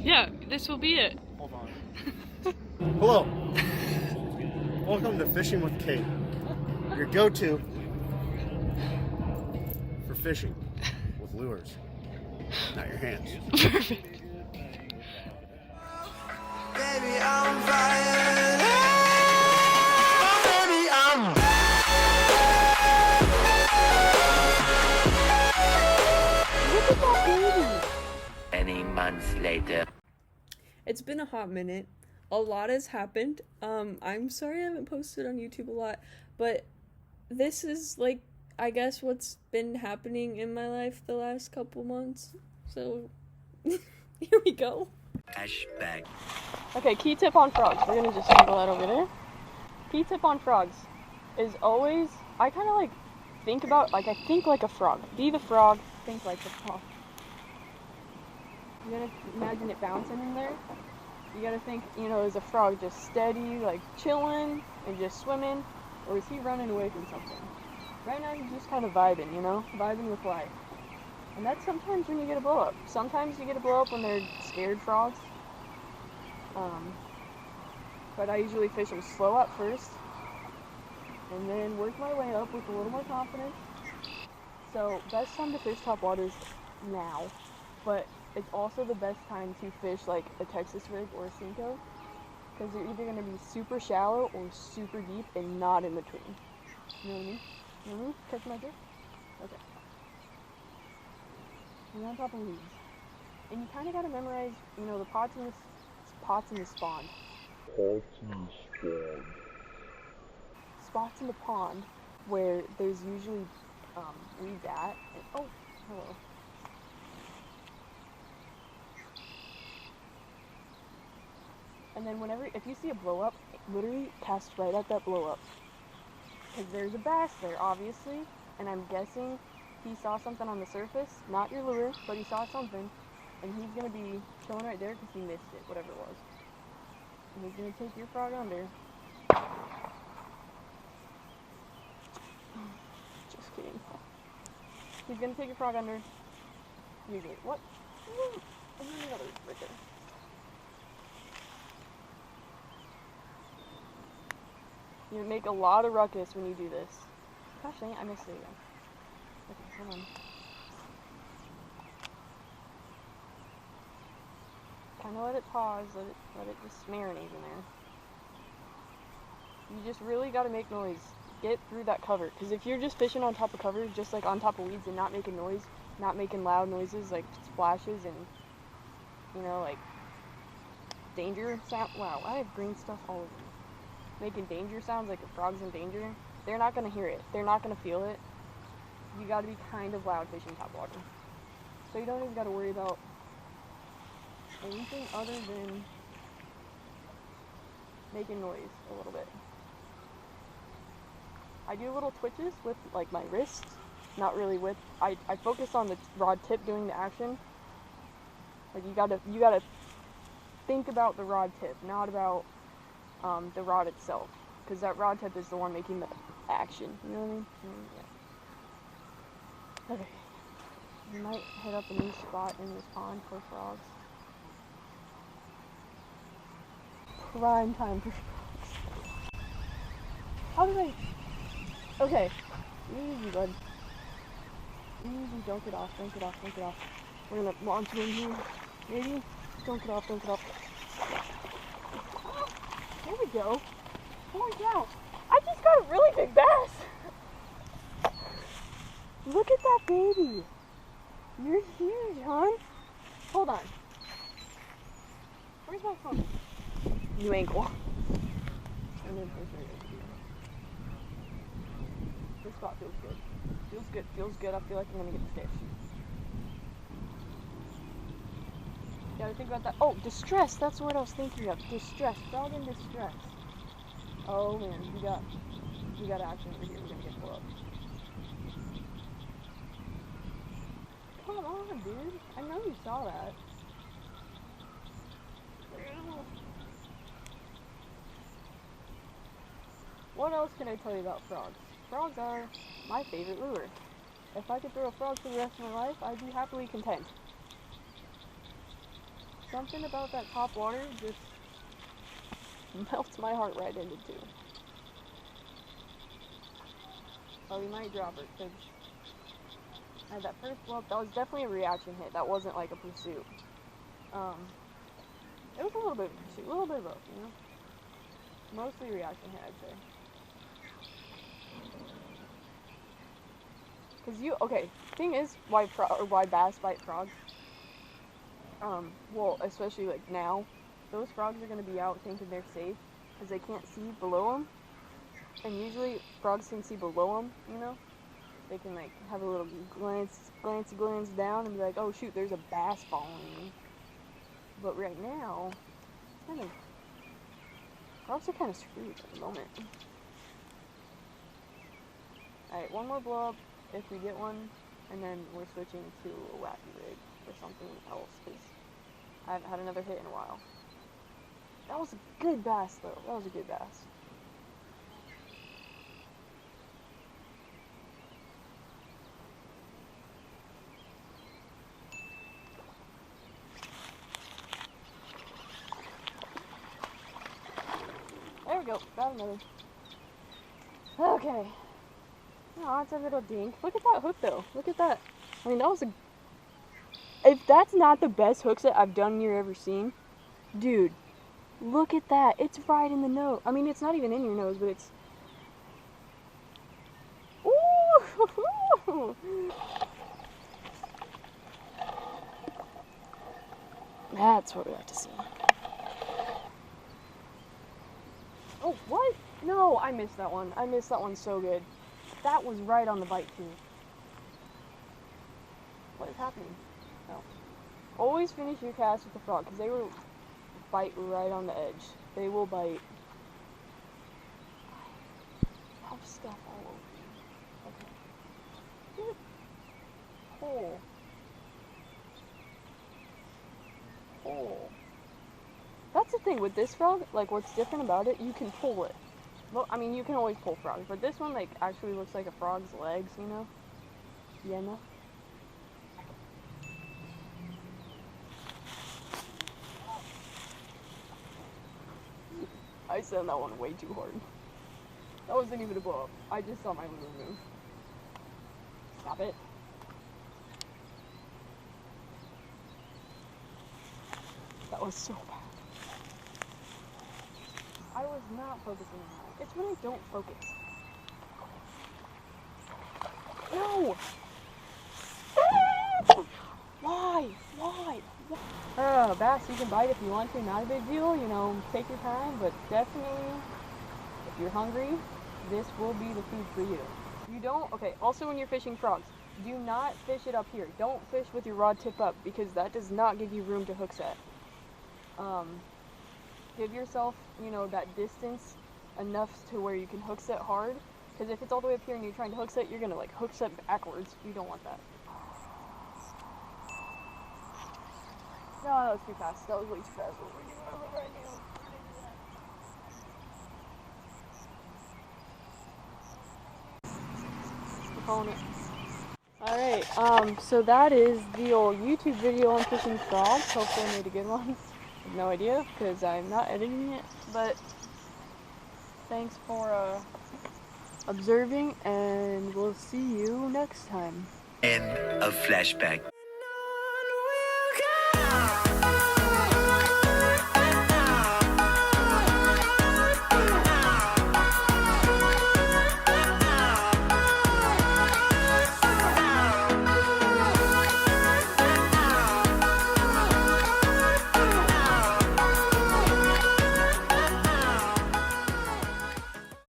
Yeah, this will be it. Hold on. Hello. Welcome to Fishing with Kate. Your go-to for fishing with lures, not your hands. Perfect. Baby, I'm fire. Baby, I'm. Look at that baby. Many months later. It's been a hot minute. A lot has happened. I'm sorry I haven't posted on YouTube a lot, but this is like, I guess, what's been happening in my life the last couple months. So, here we go. FLASHBACK. Okay, key tip on frogs. We're gonna just sprinkle that over there. Key tip on frogs is always, I kind of like think about, like I think like a frog. Be the frog, think like the frog. You're gonna imagine it bouncing in there. You gotta think, you know, is a frog just steady, like chilling and just swimming, or is he running away from something? Right now he's just kind of vibing, you know, vibing with life. And that's sometimes when you get a blow up. Sometimes you get a blow up when they're scared frogs. But I usually fish them slow up first, and then work my way up with a little more confidence. So best time to fish top water is now, but it's also the best time to fish like a Texas rig or a Cinco, because they're either going to be super shallow or super deep and not in between. You know what I mean? You know what I mean? Catch my drift? Okay. You're on top of weeds. And you kind of got to memorize, you know, the pots in the spawn. Spots in the pond where there's usually weeds at. And, oh, hello. And then if you see a blow up, literally cast right at that blow up. Because there's a bass there, obviously, and I'm guessing he saw something on the surface, not your lure, but he saw something, and he's going to be chilling right there because he missed it, whatever it was. And he's going to take your frog under. Just kidding. He's going to take your frog under. Usually. What? And then the other right there. You make a lot of ruckus when you do this. Gosh dang it, I missed it again. Okay, hold on. Kind of let it pause, let it just marinate in there. You just really got to make noise. Get through that cover, because if you're just fishing on top of cover, just like on top of weeds and not making noise, not making loud noises like splashes and, you know, like danger sound. Wow, I have green stuff all over me. Making danger sounds like a frog's in danger. They're not going to hear it. They're not going to feel it. You got to be kind of loud fishing top water. So you don't even got to worry about anything other than making noise a little bit. I do little twitches with like my wrists, not really with, I focus on the rod tip doing the action. Like you gotta think about the rod tip, not about the rod itself, because that rod tip is the one making the action, you know what I mean? Yeah. Okay, we might hit up a new spot in this pond for frogs. Prime time for frogs. How did I... Okay, easy bud. Easy, don't get off, don't get off, don't get off. We're gonna launch you in here, maybe? Don't get off, don't get off. There we go. Holy cow. I just got a really big bass. Look at that baby. You're huge, hon. Hold on. Where's my phone? New ankle. This spot feels good. Feels good, feels good. I feel like I'm gonna get the fish. Gotta think about that. Oh, distress. That's what I was thinking of. Distress. Frog in distress. Oh man, we got action over here. We're gonna get blow up. Come on, dude. I know you saw that. What else can I tell you about frogs? Frogs are my favorite lure. If I could throw a frog for the rest of my life, I'd be happily content. something about that top water just melts my heart right into two. Oh, we might drop her, because I had that first blow up. That was definitely a reaction hit. That wasn't like a pursuit. It was a little bit of a pursuit, a little bit of both, you know? Mostly reaction hit, I'd say. Okay, thing is, why bass bite frogs? Well, especially like now, those frogs are gonna be out thinking they're safe, because they can't see below them. And usually, frogs can see below them, you know? They can like have a little glance down and be like, oh shoot, there's a bass following me. But right now, frogs are kind of screwed at the moment. Alright, one more blow up if we get one, and then we're switching to a wacky rig or something else, because I haven't had another hit in a while. That was a good bass though, that was a good bass. There we go, got another. Okay. Oh, it's a little dink. Look at that hook though. Look at that. I mean, that was a... If that's not the best hook set I've done you've ever seen, dude, look at that. It's right in the nose. I mean, it's not even in your nose, but it's... Ooh! That's what we like to see. Oh, what? No, I missed that one. I missed that one so good. That was right on the bite, too. What is happening? No. Always finish your cast with the frog, because they will bite right on the edge. They will bite. I have stuff all over me. Okay. Hole. Hole. That's the thing with this frog, like what's different about it, you can pull it. Well, I mean, you can always pull frogs, but this one, like, actually looks like a frog's legs, you know? Yeah, no? I sent that one way too hard. That wasn't even a blow up. I just saw my lure move. Stop it. That was so bad. I was not focusing on that. It's when I don't focus. No! Why? Bass, you can bite if you want to. Not a big deal, you know, take your time, but definitely, if you're hungry, this will be the food for you. You don't, okay, also when you're fishing frogs, do not fish it up here. Don't fish with your rod tip up, because that does not give you room to hook set. Give yourself, you know, that distance enough to where you can hook set hard, because if it's all the way up here and you're trying to hook set, you're gonna like hook set backwards. You don't want that. No, that was too fast. That was way too fast. What were we doing right now? Opponent. Alright, so that is the old YouTube video on fishing frogs. Hopefully I made a good one. I have no idea, because I'm not editing it, but thanks for observing, and we'll see you next time. End of flashback.